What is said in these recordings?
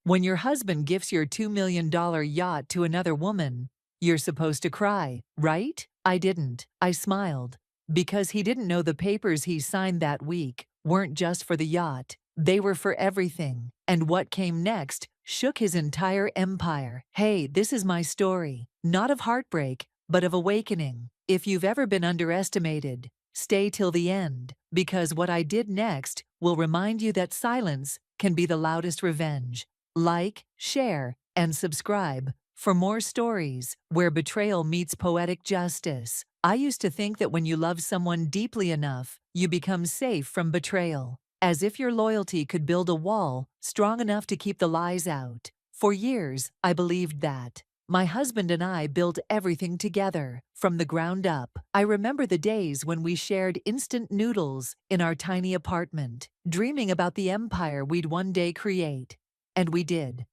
When your husband gifts your $2 million yacht to another woman, you're supposed to cry, right? I didn't. I smiled. Because he didn't know the papers he signed that week weren't just for the yacht, they were for everything. And what came next shook his entire empire. Hey, this is my story. Not of heartbreak, but of awakening. If you've ever been underestimated, stay till the end, because what I did next will remind you that silence can be the loudest revenge. Like, share, and subscribe for more stories where betrayal meets poetic justice. I used to think that when you love someone deeply enough, you become safe from betrayal, as if your loyalty could build a wall strong enough to keep the lies out. For years, I believed that. My husband and I built everything together, from the ground up. I remember the days when we shared instant noodles in our tiny apartment, dreaming about the empire we'd one day create. And we did.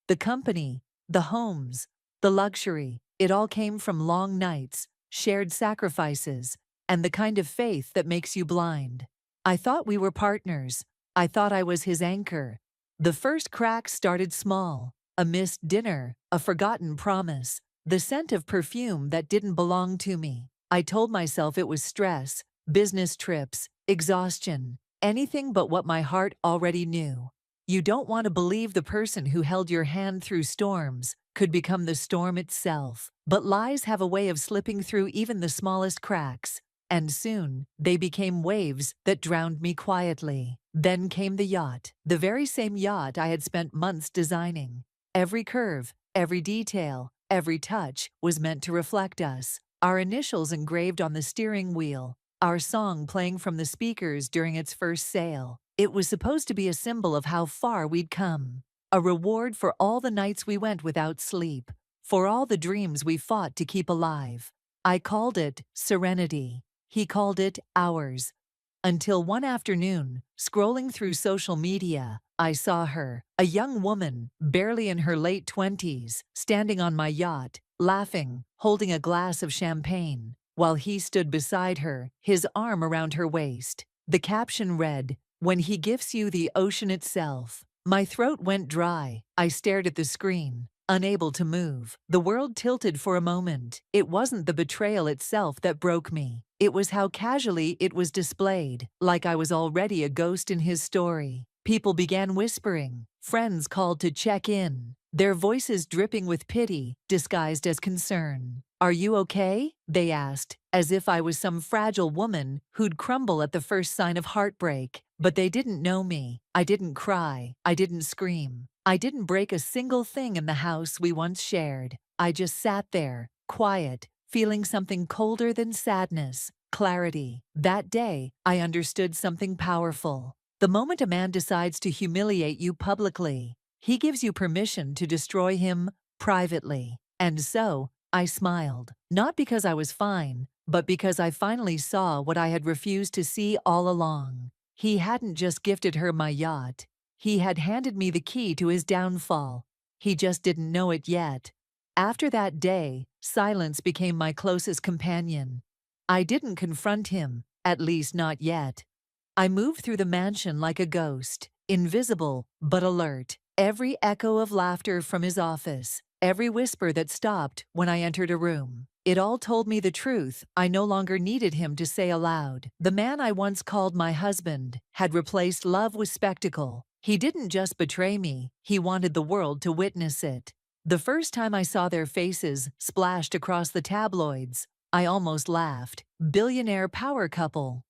The company, the homes, the luxury, it all came from long nights, shared sacrifices, and the kind of faith that makes you blind. I thought we were partners. I thought I was his anchor. The first cracks started small. A missed dinner, a forgotten promise, the scent of perfume that didn't belong to me. I told myself it was stress, business trips, exhaustion, anything but what my heart already knew. You don't want to believe the person who held your hand through storms could become the storm itself. But lies have a way of slipping through even the smallest cracks, and soon they became waves that drowned me quietly. Then came the yacht, the very same yacht I had spent months designing. Every curve, every detail, every touch was meant to reflect us. Our initials engraved on the steering wheel, our song playing from the speakers during its first sail. It was supposed to be a symbol of how far we'd come, a reward for all the nights we went without sleep, for all the dreams we fought to keep alive. I called it serenity. He called it ours. Until one afternoon, scrolling through social media, I saw her, a young woman, barely in her late 20s, standing on my yacht, laughing, holding a glass of champagne, while he stood beside her, his arm around her waist. The caption read, "When he gifts you the ocean itself." My throat went dry. I stared at the screen, unable to move. The world tilted for a moment. It wasn't the betrayal itself that broke me. It was how casually it was displayed, like I was already a ghost in his story. People began whispering. Friends called to check in, their voices dripping with pity, disguised as concern. "Are you okay?" they asked, as if I was some fragile woman who'd crumble at the first sign of heartbreak. But they didn't know me. I didn't cry. I didn't scream. I didn't break a single thing in the house we once shared. I just sat there, quiet, feeling something colder than sadness, clarity. That day, I understood something powerful. The moment a man decides to humiliate you publicly, he gives you permission to destroy him privately. And so, I smiled. Not because I was fine, but because I finally saw what I had refused to see all along. He hadn't just gifted her my yacht. He had handed me the key to his downfall. He just didn't know it yet. After that day, silence became my closest companion. I didn't confront him, at least not yet. I moved through the mansion like a ghost, invisible but alert. Every echo of laughter from his office, every whisper that stopped when I entered a room. It all told me the truth I no longer needed him to say aloud. The man I once called my husband had replaced love with spectacle. He didn't just betray me, he wanted the world to witness it. The first time I saw their faces splashed across the tabloids, I almost laughed. Billionaire power couple.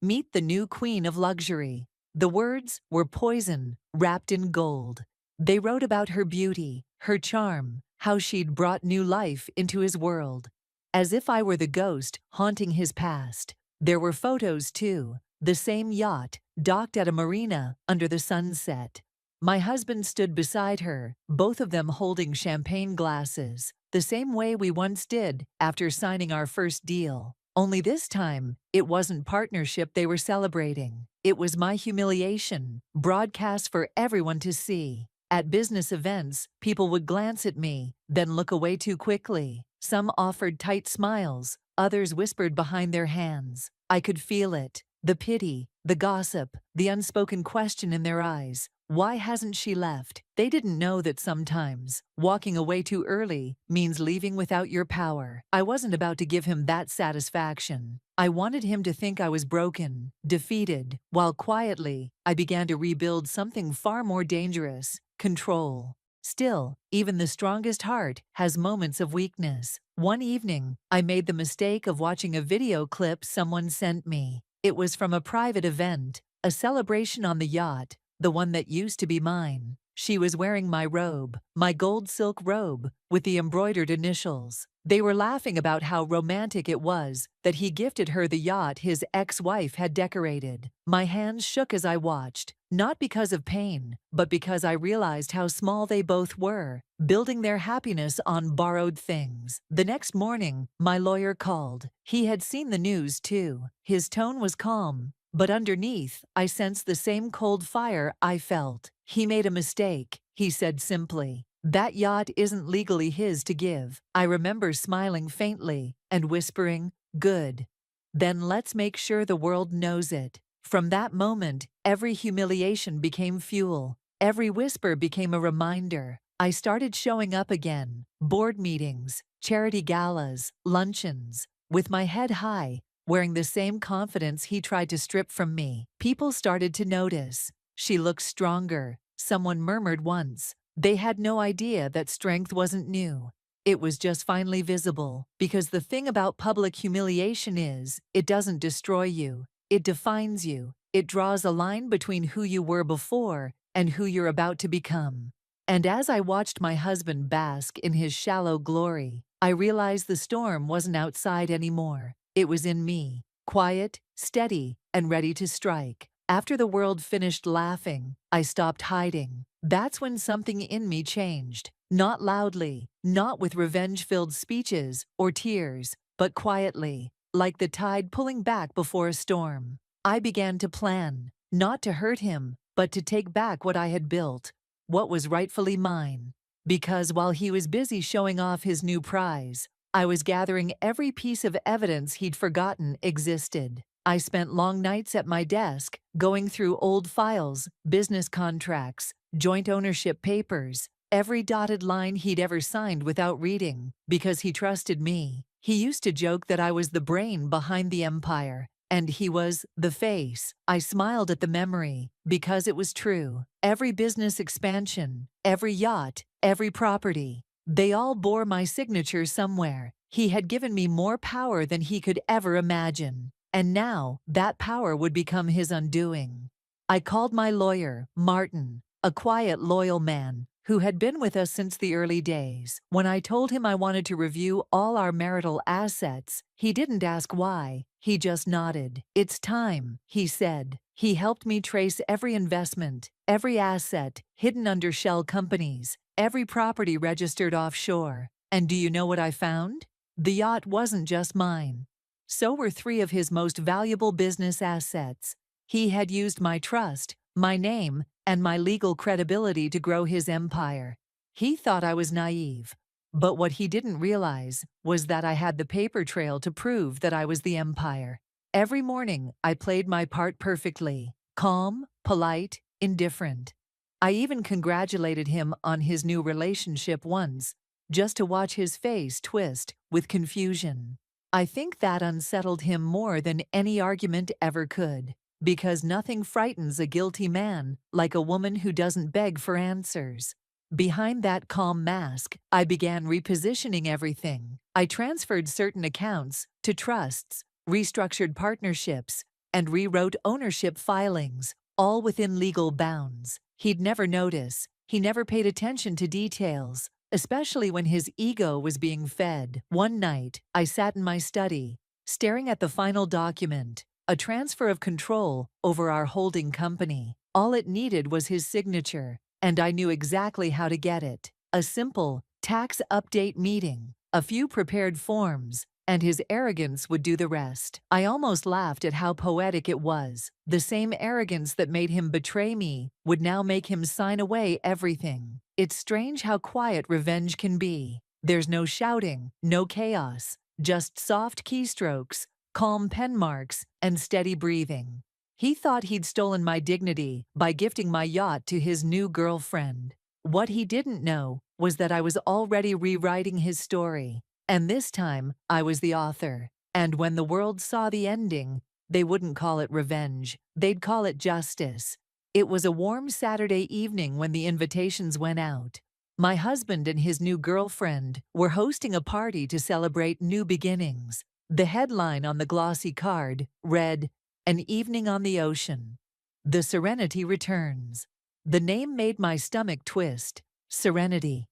Meet the new queen of luxury. The words were poison, wrapped in gold. They wrote about her beauty, her charm, how she'd brought new life into his world. As if I were the ghost haunting his past. There were photos too, the same yacht, docked at a marina under the sunset. My husband stood beside her, both of them holding champagne glasses, the same way we once did after signing our first deal. Only this time, it wasn't partnership they were celebrating. It was my humiliation, broadcast for everyone to see. At business events, people would glance at me, then look away too quickly. Some offered tight smiles, others whispered behind their hands. I could feel it. The pity, the gossip, the unspoken question in their eyes. Why hasn't she left? They didn't know that sometimes walking away too early means leaving without your power. I wasn't about to give him that satisfaction. I wanted him to think I was broken, defeated, while quietly I began to rebuild something far more dangerous: control. Still, even the strongest heart has moments of weakness. One evening, I made the mistake of watching a video clip someone sent me. It was from a private event, a celebration on the yacht, the one that used to be mine. She was wearing my robe, my gold silk robe, with the embroidered initials. They were laughing about how romantic it was that he gifted her the yacht his ex-wife had decorated. My hands shook as I watched, not because of pain, but because I realized how small they both were, building their happiness on borrowed things. The next morning, my lawyer called. He had seen the news too. His tone was calm, but underneath, I sensed the same cold fire I felt. He made a mistake, he said simply. That yacht isn't legally his to give. I remember smiling faintly and whispering, "Good. Then let's make sure the world knows it." From that moment, every humiliation became fuel. Every whisper became a reminder. I started showing up again. Board meetings, charity galas, luncheons, with my head high, wearing the same confidence he tried to strip from me. People started to notice. "She looks stronger," someone murmured once. They had no idea that strength wasn't new. It was just finally visible, because the thing about public humiliation is, it doesn't destroy you. It defines you. It draws a line between who you were before and who you're about to become. And as I watched my husband bask in his shallow glory, I realized the storm wasn't outside anymore. It was in me, quiet, steady, and ready to strike. After the world finished laughing, I stopped hiding. That's when something in me changed. Not loudly, not with revenge-filled speeches or tears, but quietly, like the tide pulling back before a storm. I began to plan, not to hurt him, but to take back what I had built, what was rightfully mine. Because while he was busy showing off his new prize, I was gathering every piece of evidence he'd forgotten existed. I spent long nights at my desk, going through old files, business contracts, joint ownership papers, every dotted line he'd ever signed without reading, because he trusted me. He used to joke that I was the brain behind the empire, and he was the face. I smiled at the memory, because it was true. Every business expansion, every yacht, every property, they all bore my signature somewhere. He had given me more power than he could ever imagine. And now, that power would become his undoing. I called my lawyer, Martin, a quiet, loyal man who had been with us since the early days. When I told him I wanted to review all our marital assets, he didn't ask why. He just nodded. "It's time," he said. He helped me trace every investment, every asset hidden under shell companies, every property registered offshore. And do you know what I found? The yacht wasn't just mine. So were three of his most valuable business assets. He had used my trust, my name, and my legal credibility to grow his empire. He thought I was naive. But what he didn't realize was that I had the paper trail to prove that I was the empire. Every morning, I played my part perfectly, calm, polite, indifferent. I even congratulated him on his new relationship once, just to watch his face twist with confusion. I think that unsettled him more than any argument ever could, because nothing frightens a guilty man like a woman who doesn't beg for answers. Behind that calm mask, I began repositioning everything. I transferred certain accounts to trusts, restructured partnerships, and rewrote ownership filings, all within legal bounds. He'd never notice. He never paid attention to details, especially when his ego was being fed. One night, I sat in my study, staring at the final document, a transfer of control over our holding company. All it needed was his signature, and I knew exactly how to get it. A simple tax update meeting, a few prepared forms, and his arrogance would do the rest. I almost laughed at how poetic it was. The same arrogance that made him betray me would now make him sign away everything. It's strange how quiet revenge can be. There's no shouting, no chaos, just soft keystrokes, calm pen marks, and steady breathing. He thought he'd stolen my dignity by gifting my yacht to his new girlfriend. What he didn't know was that I was already rewriting his story, and this time I was the author. And when the world saw the ending, they wouldn't call it revenge, they'd call it justice. It was a warm Saturday evening when the invitations went out. My husband and his new girlfriend were hosting a party to celebrate new beginnings. The headline on the glossy card read, "An Evening on the Ocean. The Serenity Returns." The name made my stomach twist. Serenity.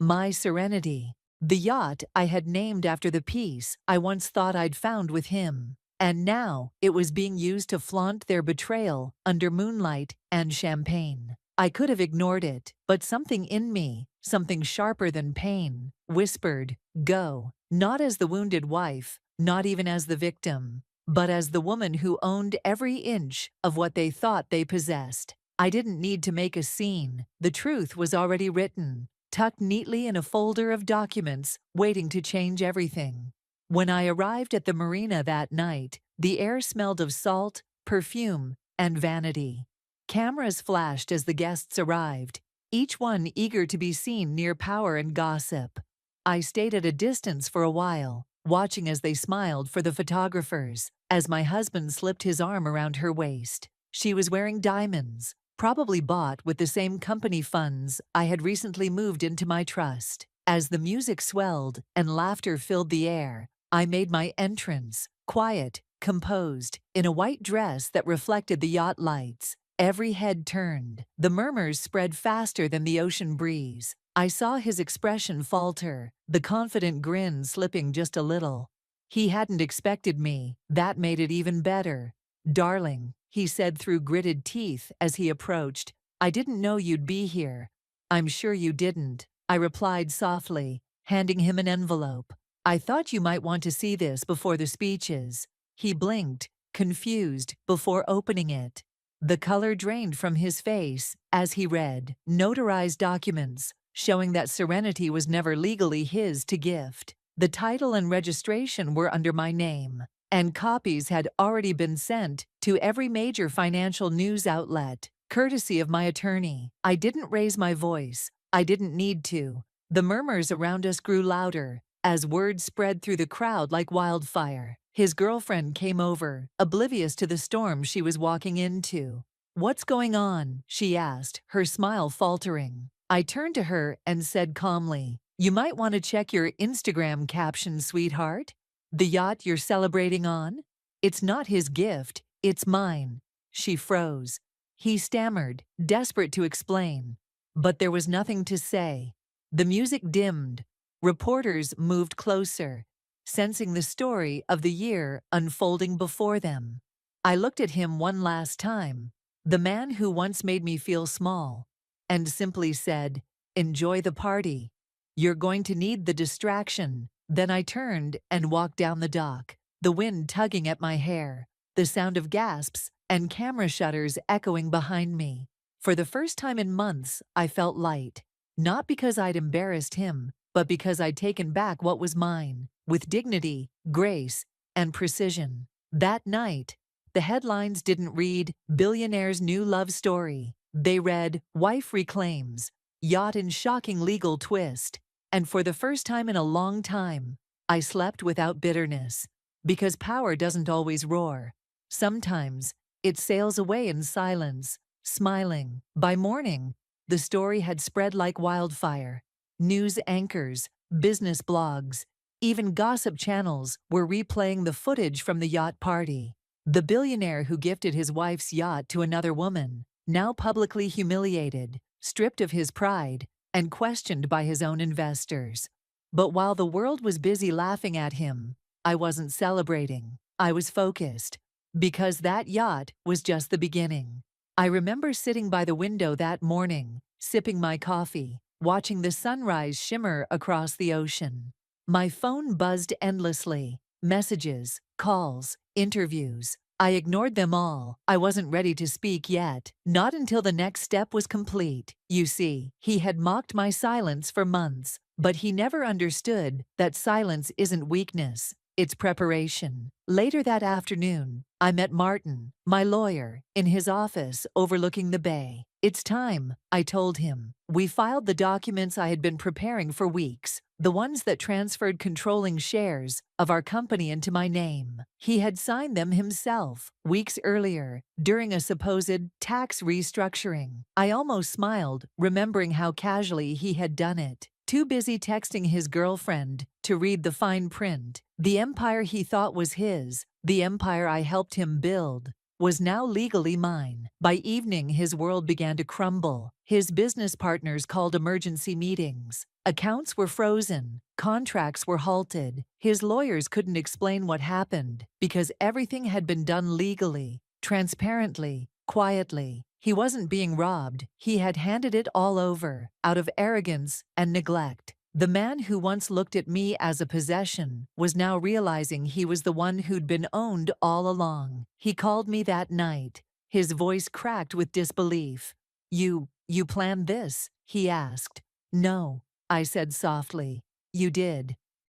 My serenity. The yacht I had named after the peace I once thought I'd found with him. And now it was being used to flaunt their betrayal under moonlight and champagne. I could have ignored it, but something in me, something sharper than pain, whispered, "Go." Not as the wounded wife, not even as the victim, but as the woman who owned every inch of what they thought they possessed. I didn't need to make a scene. The truth was already written, tucked neatly in a folder of documents, waiting to change everything. When I arrived at the marina that night, the air smelled of salt, perfume, and vanity. Cameras flashed as the guests arrived, each one eager to be seen near power and gossip. I stayed at a distance for a while, watching as they smiled for the photographers, as my husband slipped his arm around her waist. She was wearing diamonds, probably bought with the same company funds I had recently moved into my trust. As the music swelled and laughter filled the air, I made my entrance, quiet, composed, in a white dress that reflected the yacht lights. Every head turned. The murmurs spread faster than the ocean breeze. I saw his expression falter, the confident grin slipping just a little. He hadn't expected me. That made it even better. "Darling," he said through gritted teeth as he approached, "I didn't know you'd be here." "I'm sure you didn't," I replied softly, handing him an envelope. "I thought you might want to see this before the speeches." He blinked, confused, before opening it. The color drained from his face as he read, "Notarized documents, showing that serenity was never legally his to gift. The title and registration were under my name, and copies had already been sent to every major financial news outlet, courtesy of my attorney." I didn't raise my voice. I didn't need to. The murmurs around us grew louder as words spread through the crowd like wildfire. His girlfriend came over, oblivious to the storm she was walking into. "What's going on?" she asked, her smile faltering. I turned to her and said calmly, "You might want to check your Instagram caption, sweetheart. The yacht you're celebrating on? It's not his gift, it's mine." She froze. He stammered, desperate to explain. But there was nothing to say. The music dimmed. Reporters moved closer, sensing the story of the year unfolding before them. I looked at him one last time, the man who once made me feel small, and simply said, "Enjoy the party. You're going to need the distraction." Then I turned and walked down the dock, the wind tugging at my hair, the sound of gasps and camera shutters echoing behind me. For the first time in months, I felt light, not because I'd embarrassed him, but because I'd taken back what was mine, with dignity, grace, and precision. That night, the headlines didn't read, "Billionaire's New Love Story." They read, "Wife Reclaims, Yacht in Shocking Legal Twist." And for the first time in a long time, I slept without bitterness. Because power doesn't always roar. Sometimes, it sails away in silence, smiling. By morning, the story had spread like wildfire. News anchors, business blogs, even gossip channels were replaying the footage from the yacht party. The billionaire who gifted his wife's yacht to another woman, now publicly humiliated, stripped of his pride, and questioned by his own investors. But while the world was busy laughing at him, I wasn't celebrating. I was focused. Because that yacht was just the beginning. I remember sitting by the window that morning, sipping my coffee, watching the sunrise shimmer across the ocean. My phone buzzed endlessly. Messages, calls, interviews. I ignored them all. I wasn't ready to speak yet, not until the next step was complete. You see, he had mocked my silence for months, but he never understood that silence isn't weakness. It's preparation. Later that afternoon, I met Martin, my lawyer, in his office overlooking the bay. It's time, I told him. We filed the documents I had been preparing for weeks, the ones that transferred controlling shares of our company into my name. He had signed them himself, weeks earlier, during a supposed tax restructuring. I almost smiled, remembering how casually he had done it. Too busy texting his girlfriend to read the fine print. The empire he thought was his, the empire I helped him build, was now legally mine. By evening, his world began to crumble. His business partners called emergency meetings. Accounts were frozen. Contracts were halted. His lawyers couldn't explain what happened because everything had been done legally, transparently, quietly. He wasn't being robbed. He had handed it all over, out of arrogance and neglect. The man who once looked at me as a possession was now realizing he was the one who'd been owned all along. He called me that night, his voice cracked with disbelief. You planned this?" he asked. "No," I said softly. "You did."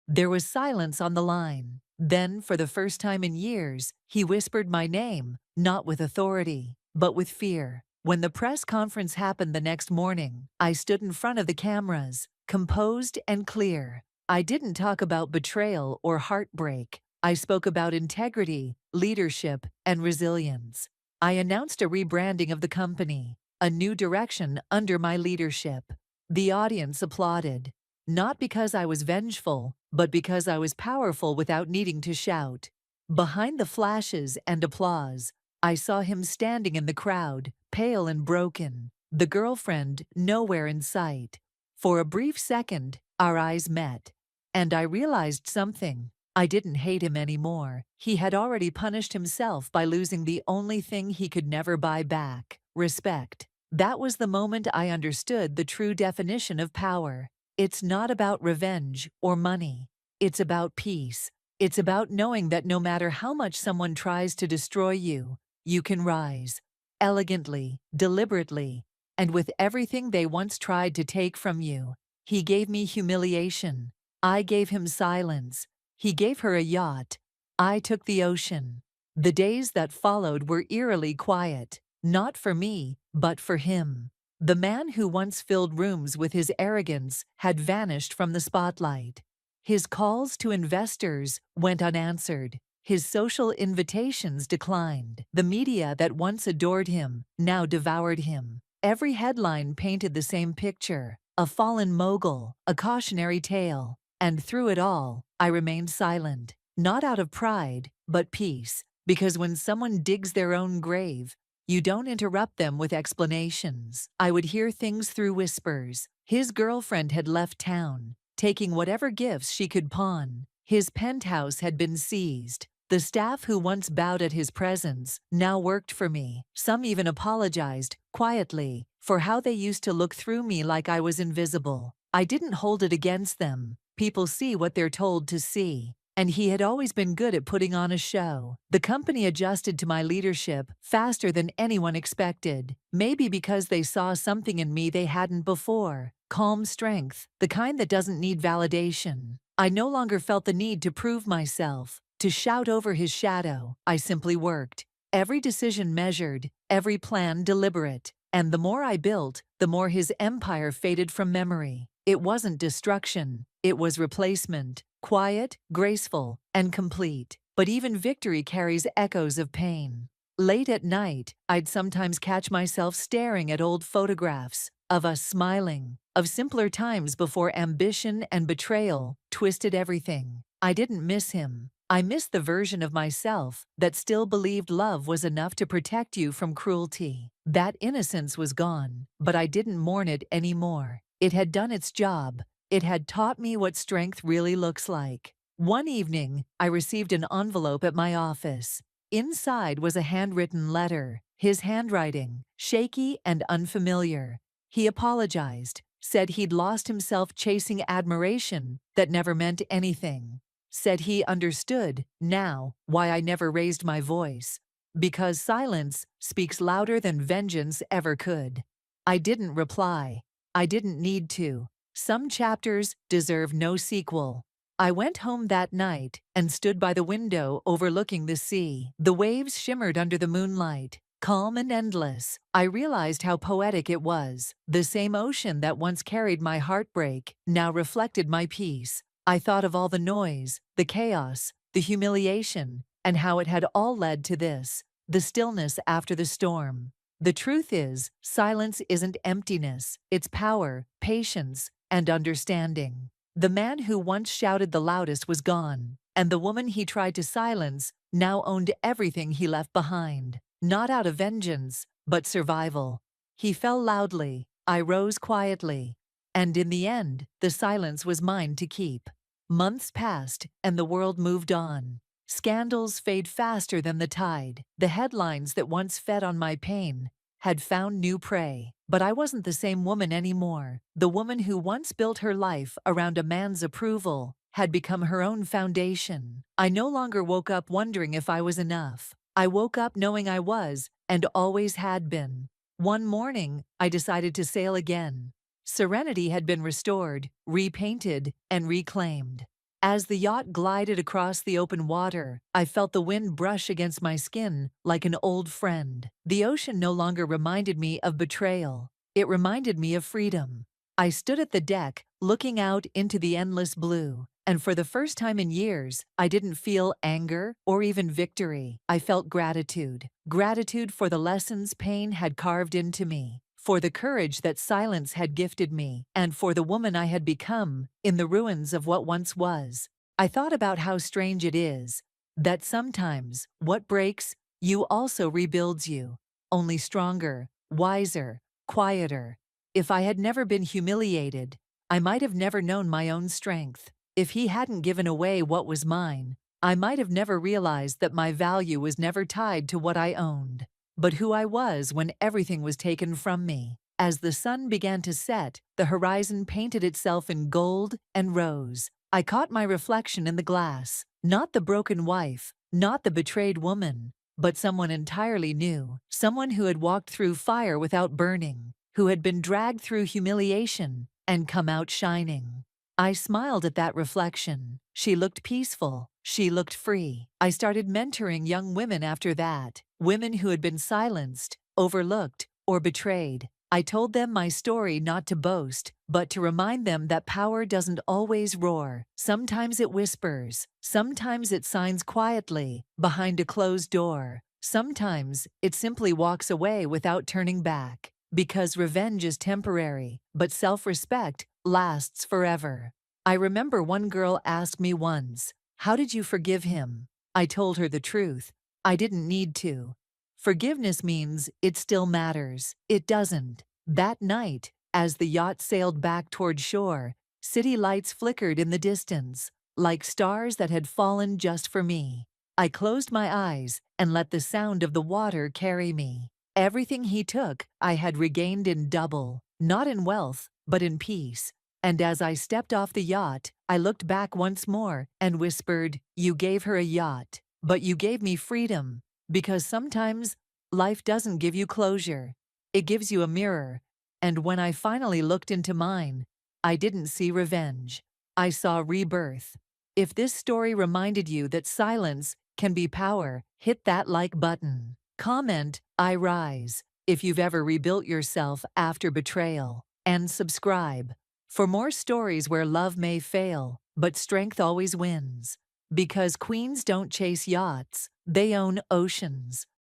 There was silence on the line. Then, for the first time in years, he whispered my name, not with authority, but with fear. When the press conference happened the next morning, I stood in front of the cameras, composed and clear. I didn't talk about betrayal or heartbreak. I spoke about integrity, leadership, and resilience. I announced a rebranding of the company, a new direction under my leadership. The audience applauded, not because I was vengeful, but because I was powerful without needing to shout. Behind the flashes and applause, I saw him standing in the crowd, pale and broken, the girlfriend nowhere in sight. For a brief second, our eyes met, and I realized something. I didn't hate him anymore. He had already punished himself by losing the only thing he could never buy back: respect. That was the moment I understood the true definition of power. It's not about revenge or money. It's about peace. It's about knowing that no matter how much someone tries to destroy you, you can rise, elegantly, deliberately, and with everything they once tried to take from you. He gave me humiliation. I gave him silence. He gave her a yacht. I took the ocean. The days that followed were eerily quiet, not for me, but for him. The man who once filled rooms with his arrogance had vanished from the spotlight. His calls to investors went unanswered. His social invitations declined. The media that once adored him now devoured him. Every headline painted the same picture: a fallen mogul, a cautionary tale. And through it all, I remained silent, not out of pride, but peace. Because when someone digs their own grave, you don't interrupt them with explanations. I would hear things through whispers. His girlfriend had left town, taking whatever gifts she could pawn. His penthouse had been seized. The staff who once bowed at his presence now worked for me. Some even apologized, quietly, for how they used to look through me like I was invisible. I didn't hold it against them. People see what they're told to see. And he had always been good at putting on a show. The company adjusted to my leadership faster than anyone expected. Maybe because they saw something in me they hadn't before. Calm strength, the kind that doesn't need validation. I no longer felt the need to prove myself, to shout over his shadow. I simply worked. Every decision measured, every plan deliberate. And the more I built, the more his empire faded from memory. It wasn't destruction. It was replacement. Quiet, graceful, and complete. But even victory carries echoes of pain. Late at night, I'd sometimes catch myself staring at old photographs of us smiling, of simpler times before ambition and betrayal twisted everything. I didn't miss him. I missed the version of myself that still believed love was enough to protect you from cruelty. That innocence was gone, but I didn't mourn it anymore. It had done its job. It had taught me what strength really looks like. One evening, I received an envelope at my office. Inside was a handwritten letter, his handwriting, shaky and unfamiliar. He apologized, said he'd lost himself chasing admiration that never meant anything. Said he understood, now, why I never raised my voice. Because silence speaks louder than vengeance ever could. I didn't reply. I didn't need to. Some chapters deserve no sequel. I went home that night and stood by the window overlooking the sea. The waves shimmered under the moonlight, calm and endless. I realized how poetic it was. The same ocean that once carried my heartbreak now reflected my peace. I thought of all the noise, the chaos, the humiliation, and how it had all led to this, the stillness after the storm. The truth is, silence isn't emptiness, it's power, patience, and understanding. The man who once shouted the loudest was gone, and the woman he tried to silence now owned everything he left behind. Not out of vengeance, but survival. He fell loudly, I rose quietly, and in the end, the silence was mine to keep. Months passed, and the world moved on. Scandals fade faster than the tide. The headlines that once fed on my pain had found new prey. But I wasn't the same woman anymore. The woman who once built her life around a man's approval had become her own foundation. I no longer woke up wondering if I was enough. I woke up knowing I was, and always had been. One morning, I decided to sail again. Serenity had been restored, repainted, and reclaimed. As the yacht glided across the open water, I felt the wind brush against my skin like an old friend. The ocean no longer reminded me of betrayal. It reminded me of freedom. I stood at the deck, looking out into the endless blue, and for the first time in years, I didn't feel anger or even victory. I felt gratitude. Gratitude for the lessons pain had carved into me, for the courage that silence had gifted me, and for the woman I had become in the ruins of what once was. I thought about how strange it is that sometimes what breaks you also rebuilds you, only stronger, wiser, quieter. If I had never been humiliated, I might have never known my own strength. If he hadn't given away what was mine, I might have never realized that my value was never tied to what I owned, but who I was when everything was taken from me. As the sun began to set, the horizon painted itself in gold and rose. I caught my reflection in the glass, not the broken wife, not the betrayed woman, but someone entirely new, someone who had walked through fire without burning, who had been dragged through humiliation and come out shining. I smiled at that reflection. She looked peaceful. She looked free. I started mentoring young women after that, women who had been silenced, overlooked, or betrayed. I told them my story not to boast, but to remind them that power doesn't always roar. Sometimes it whispers. Sometimes it signs quietly, behind a closed door. Sometimes it simply walks away without turning back. Because revenge is temporary, but self-respect lasts forever. I remember one girl asked me once, "How did you forgive him?" I told her the truth. I didn't need to. Forgiveness means it still matters. It doesn't. That night, as the yacht sailed back toward shore, city lights flickered in the distance, like stars that had fallen just for me. I closed my eyes and let the sound of the water carry me. Everything he took, I had regained in double, not in wealth, but in peace. And as I stepped off the yacht, I looked back once more and whispered, "You gave her a yacht, but you gave me freedom." Because sometimes life doesn't give you closure. It gives you a mirror. And when I finally looked into mine, I didn't see revenge. I saw rebirth. If this story reminded you that silence can be power, hit that like button. Comment, "I rise," if you've ever rebuilt yourself after betrayal. And subscribe for more stories where love may fail, but strength always wins. Because queens don't chase yachts, they own oceans.